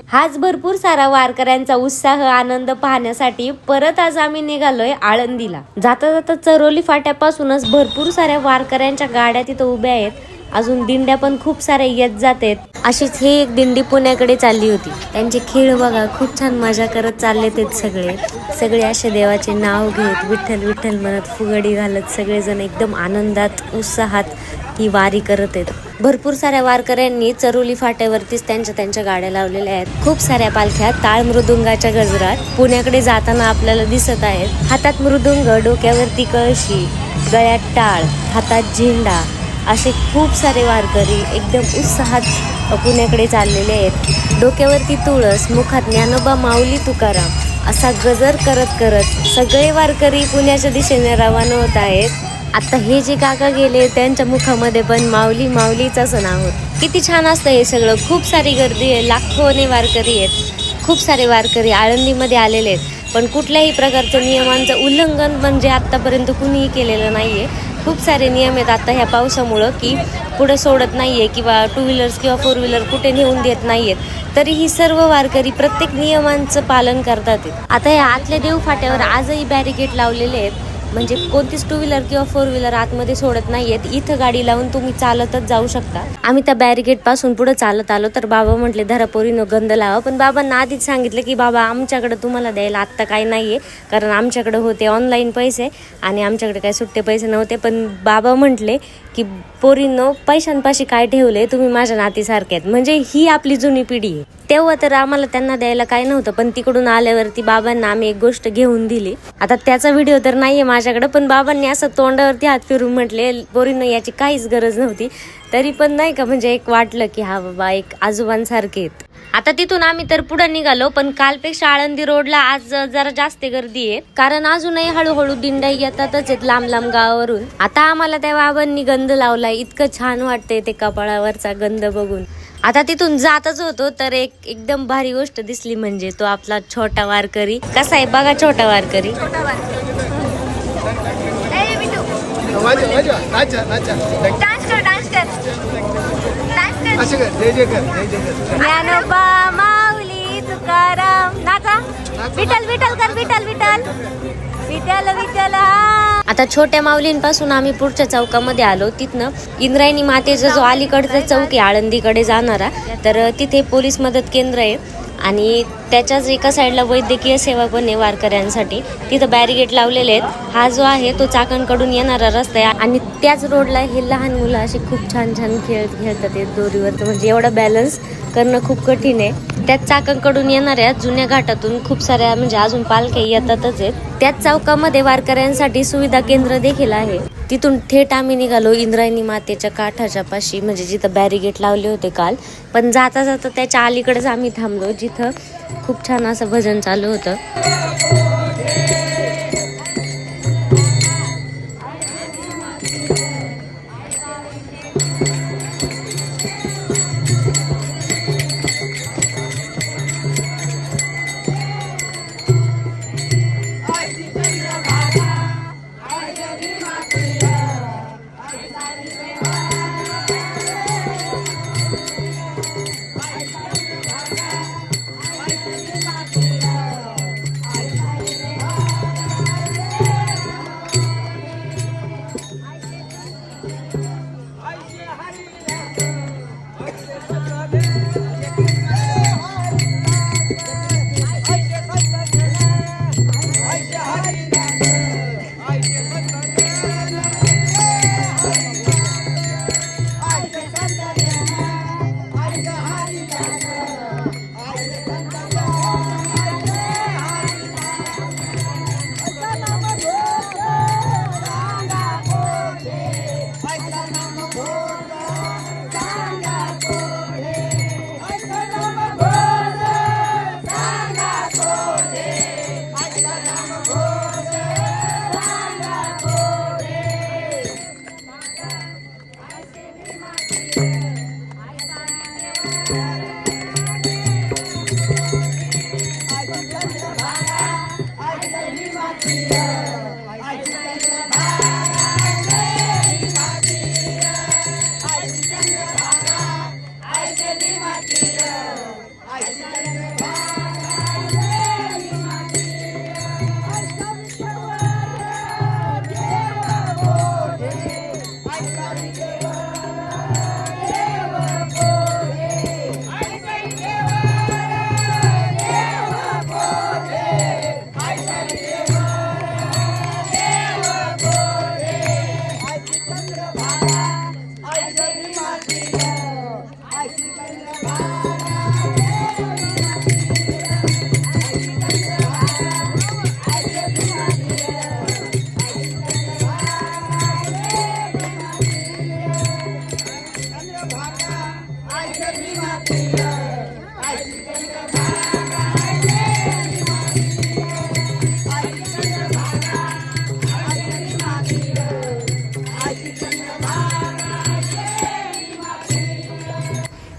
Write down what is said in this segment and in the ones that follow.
हाच भरपूर सारा वारकऱ्यांचा उत्साह आनंद पाहण्यासाठी परत आज आम्ही निघालोय आळंदीला। जाता जाता चरोली फाट्यापासूनच भरपूर साऱ्या वारकऱ्यांच्या गाड्या तिथं उभ्या आहेत। अजून दिंड्या पण खूप साऱ्या येत जातात। अशीच ही एक दिंडी पुण्याकडे चालली होती। त्यांचे खेळ बघा, खूप छान मजा करत चालले ते सगळे असे देवाचे नाव घेत विठ्ठल विठ्ठल म्हणत फुगडी घालत सगळेजण एकदम आनंदात उत्साहात ही वारी करत आहेत। भरपूर साऱ्या वारकऱ्यांनी चरोली फाट्यावरतीच त्यांच्या गाड्या लावलेल्या आहेत। खूप साऱ्या पालख्या टाळ मृदुंगाच्या गजरात पुण्याकडे जाताना आपल्याला दिसत आहेत। हातात मृदुंग, डोक्यावरती कळशी, गळ्यात टाळ, हातात झेंडा असे खूप सारे वारकरी एकदम उत्साहात पुण्याकडे चाललेले आहेत। डोक्यावरती तुळस, मुखात ज्ञानोबा माऊली तुकाराम असा गजर करत करत सगळे वारकरी पुण्याच्या दिशेने रवाना होत आहेत। आता हे जे काका गेले त्यांच्या मुखामध्ये पण माऊली माऊलीच असं नाव होतं। किती छान असतं हे सगळं। खूप सारी गर्दी आहे, लाखोने वारकरी आहेत। खूप सारे वारकरी आळंदीमध्ये आलेले आहेत, पण कुठल्याही प्रकारचं नियमांचं उल्लंघन म्हणजे आतापर्यंत कुणीही केलेलं नाहीये। खूप सारे नियम आहेत आता ह्या पावसामुळं की पुढे सोडत नाहीये किंवा 2 व्हीलर्स किंवा 4 व्हीलर कुठे नेऊन देत नाहीयेत, तरीही सर्व वारकरी प्रत्येक नियमांचं पालन करतात। आता या आतल्या देव फाट्यावर आजही बॅरिकेड लावलेले आहेत, म्हणजे कोणतीच 2 व्हीलर किंवा 4 व्हीलर आतमध्ये सोडत नाहीयेत। इथं गाडी लावून तुम्ही चालतच जाऊ शकता। आम्ही त्या बॅरिकेड पासून पुढे चालत आलो तर बाबा म्हटले धरा पोरीनो गंध लावा, पण बाबांना आधीच सांगितलं की बाबा आमच्याकडे तुम्हाला द्यायला आत्ता काही नाहीये, कारण आमच्याकडे होते ऑनलाईन पैसे आणि आमच्याकडे काही सुट्टे पैसे नव्हते। पण बाबा म्हटले की पोरीनो पैशांपाशी काय ठेवले, तुम्ही माझ्या नातीसारखे आहेत, म्हणजे ही आपली जुनी पिढी आहे। तेव्हा तर आम्हाला त्यांना द्यायला काही नव्हतं, पण तिकडून आल्यावरती बाबांना आम्ही एक गोष्ट घेऊन दिली। आता त्याचा व्हिडिओ तर नाहीये माझ्याकडे, पण बाबांनी असं तोंडावरती हात फिरून म्हटले पोरीनो याची काहीच गरज नव्हती, तरी पण नाही का म्हणजे एक वाटलं की हा बाबा एक आजोबांसारखे आहेत। आता तिथून आम्ही तर पुढे निघालो, पण कालपेक्षा आळंदी रोडला आज जरा जास्त गर्दी आहे, कारण अजूनही हळूहळू दिंड्या येतातच आहेत लांब लांब गावावरून। आता आम्हाला त्या बाबांनी गंध लावलाय, इतकं छान वाटतंय ते कपाळावरचा गंध बघून। आता तिथून जातच होतो तर एकदम भारी गोष्ट दिसली, म्हणजे तो आपला छोटा वारकरी कसा आहे बघा। छोटा वारकरी ज्ञानोबा माऊली तुकाराम नाचा, विठ्ठल विठ्ठल कर, विठ्ठल विठ्ठल विठ्ठल विठ्ठल। आता छोट्या माऊलींपासून आम्ही पुढच्या चौकामध्ये आलो। तिथनं इंद्रायणी मातेचा जो अलीकडचा चौक आहे आळंदीकडे जाणारा, तर तिथे पोलीस मदत केंद्र आहे आणि त्याच्याच एका साईडला वैद्यकीय सेवा पण आहे वारकऱ्यांसाठी। तिथं बॅरिकेड लावलेले आहेत। हा जो आहे तो चाकणकडून येणारा रस्ता आहे आणि त्याच रोडला हे लहान मुलं असे खूप छान छान खेळतात दोरीवरचं, म्हणजे एवढा बॅलन्स करणं खूप कठीण आहे। त्याच चाकणकडून येणाऱ्या जुन्या घाटातून खूप साऱ्या म्हणजे अजून पालख्या येतातच आहेत। त्याच चौकामध्ये वारकऱ्यांसाठी सुविधा केंद्र देखील आहे। तिथून थेट आम्ही निघालो इंद्रायणी मातेच्या काठाच्या पाशी, म्हणजे जिथं बॅरिकेड लावले होते काल, पण जाता जाता त्याच्या अलीकडेच आम्ही थांबलो, जिथं खूप छान असं भजन चालू होतं।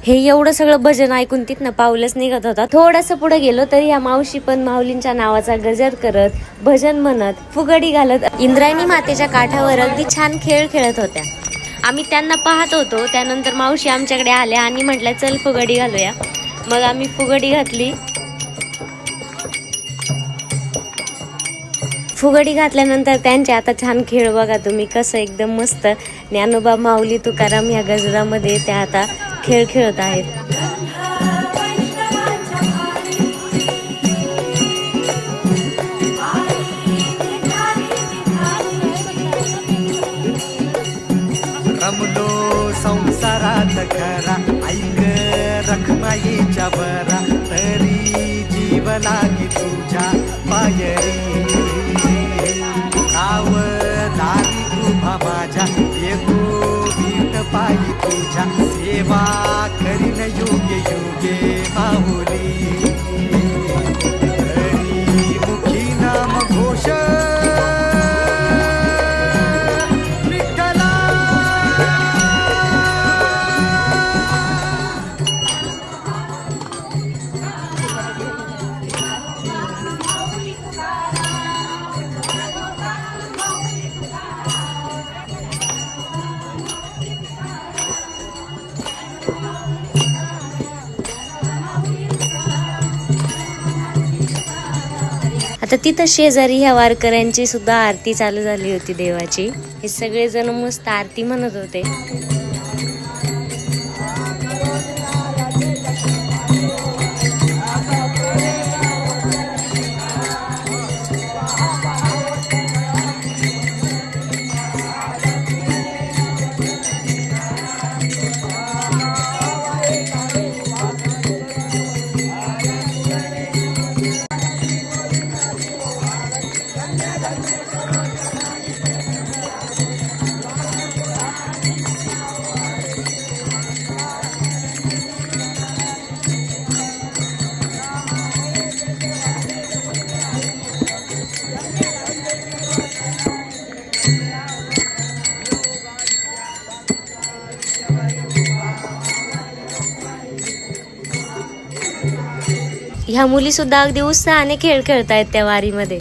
हे एवढं सगळं भजन ऐकून तिथनं पाऊलच निघत होता. थोडस पुढे गेलो तरी ह्या मावशी पण माऊलींच्या नावाचा गजर करत, भजन म्हणत, फुगडी घालत इंद्रायणी मातेच्या काठावर अगदी छान खेळ खेळत होत्या. आम्ही त्यांना पाहत होतो. त्यानंतर मावशी आमच्याकडे आल्या आणि म्हटल्या चल फुगडी घालूया. मग आम्ही फुगडी घातली. फुगडी घातल्यानंतर त्यांचे आता छान खेळ बघा तुम्ही, कसं एकदम मस्त ज्ञानोबा माऊली तुकाराम या गजरामध्ये त्या आता खेळ खेळत आहेत. रमलो संसारात खरा, ऐक रखमाईच्या बरा, तरी जीव लागी तुझ्या पायरी. नाव दारी उभा माझ्या, येतो भीट पायी तुझ्या, सेवा करीन योग्य योग्य माऊली. तरी मुखी नाम घोष आता तिथं शेजारी ह्या वारकऱ्यांची सुद्धा आरती चालू झाली होती देवाची. हे सगळे जण मस्त आरती म्हणत होते. ह्या मुली सुद्धा अगदी उत्साहाने खेळ खेळतायत त्या वारीमध्ये.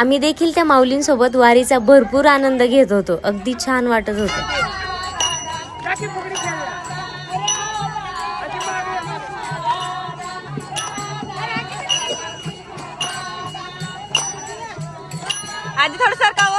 आम्ही देखील त्या माऊलींसोबत वारीचा भरपूर आनंद घेत होतो. अगदी छान वाटत होतं. आधी थोडं सरकावं.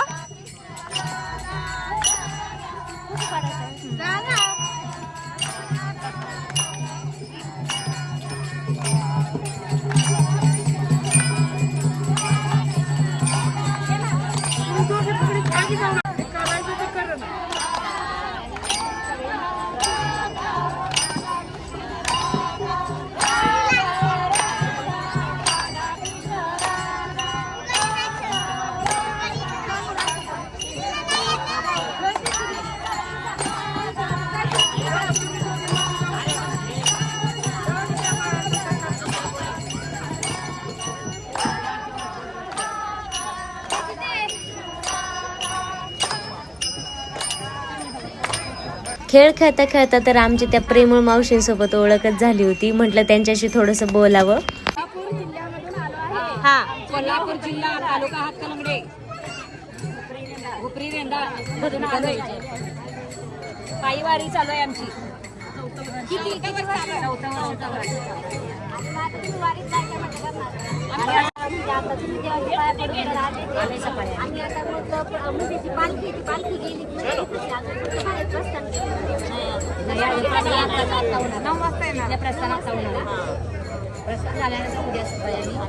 खेळ खेळता खेळता तर आमची त्या प्रेमळ मावशींसोबत ओळखच झाली होती. म्हटलं त्यांच्याशी थोडंसं बोलावं. हा, कोल्हापूर जिल्हा, तालुका हातकलंगडे, उपरी रेंदा मधून आलोय. पायी वारी चालू आहे आमची. किती वर्ष चालू आहे? 4 वर्ष चालू आहे.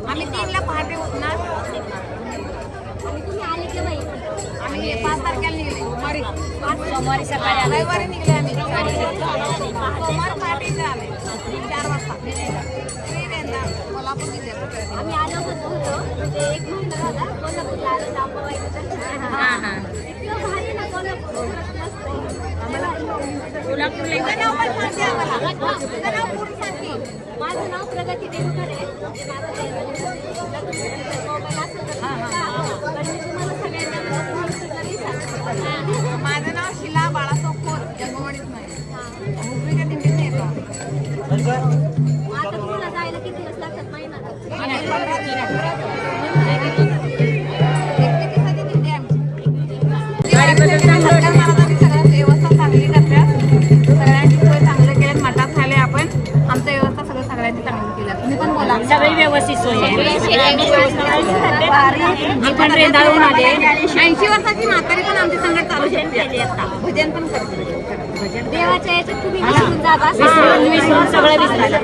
आम्ही 3ला पहाटे उठणार. आम्ही 5 तारखेला निघले. सोमवारी सकाळी आले. रविवारी निघले आम्ही सोमवार पहाटे इथे आले 4 वाजता ट्रेनला कोल्हापूर जिल्ह्यात. आम्ही आलो होतो म्हणजे 1 महिना झाला कोल्हापूरला आलो जांभूळवाडीचं दर्शन. हां हां इतकं भारी ना कोल्हापूर मस्त आहे. कोल्हापूरला तुझं नाव पण सांगते आम्हाला. तुझं नाव पूर्ण सांगते. माझं नाव प्रगती देवकर आहे. म्हणजे माझं ते मोबाईल असेल तर पण मी तुम्हाला सगळ्यांना नाही सांगते. माझं नाव शिला बाळासाहेब खोत, जन्मवाडीत नाही हुपरीच्या दिंडीत येतो. आता तुम्हाला जायला किती दिवस लागतात महिना? एकमेकींसाठी दिंडी आमची. सगळ्या महाराजांनी सगळ्या व्यवस्था चांगली करतात. सगळ्यांची सोय चांगलं केलं. मठात खाले आपण आमचं व्यवस्था सगळं सगळ्यांची चांगली केली. तुम्ही पण बोला. सगळी व्यवस्थित सोय आहे. मी पण रेंदाळून आले. 80 वर्षाची म्हातारी पण आमच्या संगत चालू शकते. भजन पण करते. देवाच्या याच्यात तुम्ही विसरून जा बस. विसरून सगळं विसरायला.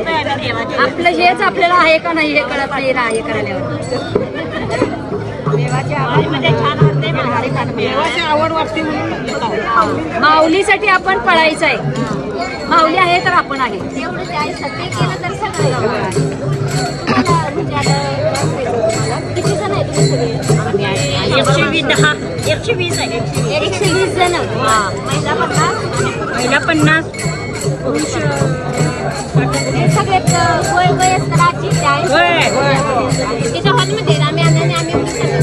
आपलं हेच आपल्याला आहे का नाही हे कळत नाही ना हे करायला. देवाची आवड वाटते म्हणून माऊलीसाठी आपण पळायचं आहे. माऊली आहे तर आपण आहे. एवढं ते सगळे केलं तर सगळं तुम्हाला म्हणजे आता तुम्हाला किती जण आहे तुम्ही सगळे? 120 आहे. 120 जण. महिला 50. पुरुष हे सगळ्यात वयस्कर आजी ते आहे. तिच्या हॉलमध्ये आम्ही आले आणि आम्ही एवढी सगळं.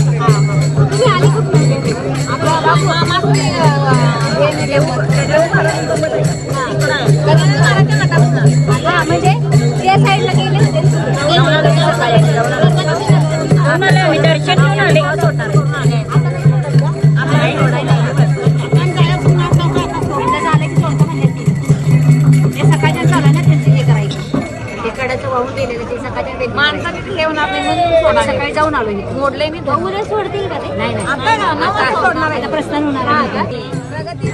तुम्ही आली कुठून? म्हणजे त्या साईडला गेले होते. दर्शन घेऊन आले. माणसं तिथे ठेवून आपले म्हणून सकाळी जाऊन आलो. मोडले मी उद्या सोडतील का ते? नाही आता सोडणार आहे. प्रस्थान होणार आहे का? प्रगती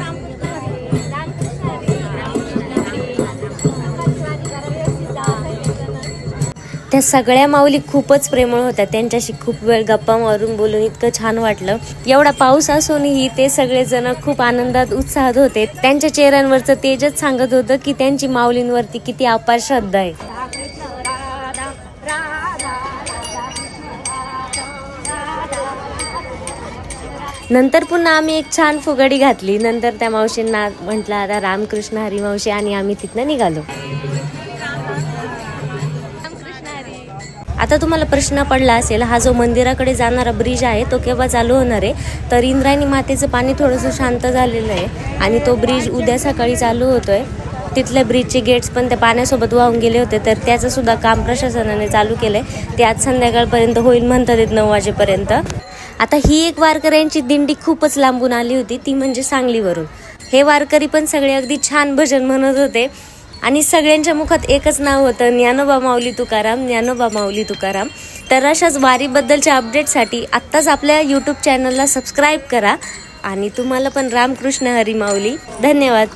त्या सगळ्या माऊली खूपच प्रेमळ होत्या. त्यांच्याशी खूप वेळ गप्पा मारून बोलून इतकं छान वाटलं. एवढा पाऊस असूनही ते सगळेजण खूप आनंदात उत्साहात होते. त्यांच्या चेहऱ्यांवरचं तेजच सांगत होतं की त्यांची माऊलींवरती किती अपार श्रद्धा आहे. नंतर पुन्हा आम्ही एक छान फुगडी घातली. नंतर त्या मावशींना म्हटलं आता रामकृष्ण हरी मावशी आणि आम्ही तिथनं निघालो. आता तुम्हाला प्रश्न पडला असेल हा जो मंदिराकडे जाणारा ब्रिज आहे तो केव्हा चालू होणार आहे? तर इंद्रायणी मातेचं पाणी थोडंसं शांत झालेलं आहे आणि तो ब्रिज उद्या सकाळी चालू होतोय. तिथल्या ब्रिजचे गेट्स पण त्या पाण्यासोबत वाहून गेले होते तर त्याचं सुद्धा काम प्रशासनाने चालू केलंय. ते आज संध्याकाळपर्यंत होईल म्हणतात 9 वाजेपर्यंत. आता ही एक वारकऱ्यांची दिंडी खूपच लांबून आली होती ती म्हणजे सांगलीवरून. हे वारकरी पण सगळे अगदी छान भजन म्हणत होते आणि सगळ्यांच्या मुखात एकच नाव होतं ज्ञानोबा माऊली तुकाराम, ज्ञानोबा माऊली तुकाराम. तर अशाच वारीबद्दलच्या अपडेटसाठी आत्ताच आपल्या यूट्यूब चॅनलला सबस्क्राईब करा आणि तुम्हाला पण रामकृष्ण हरी माऊली. धन्यवाद.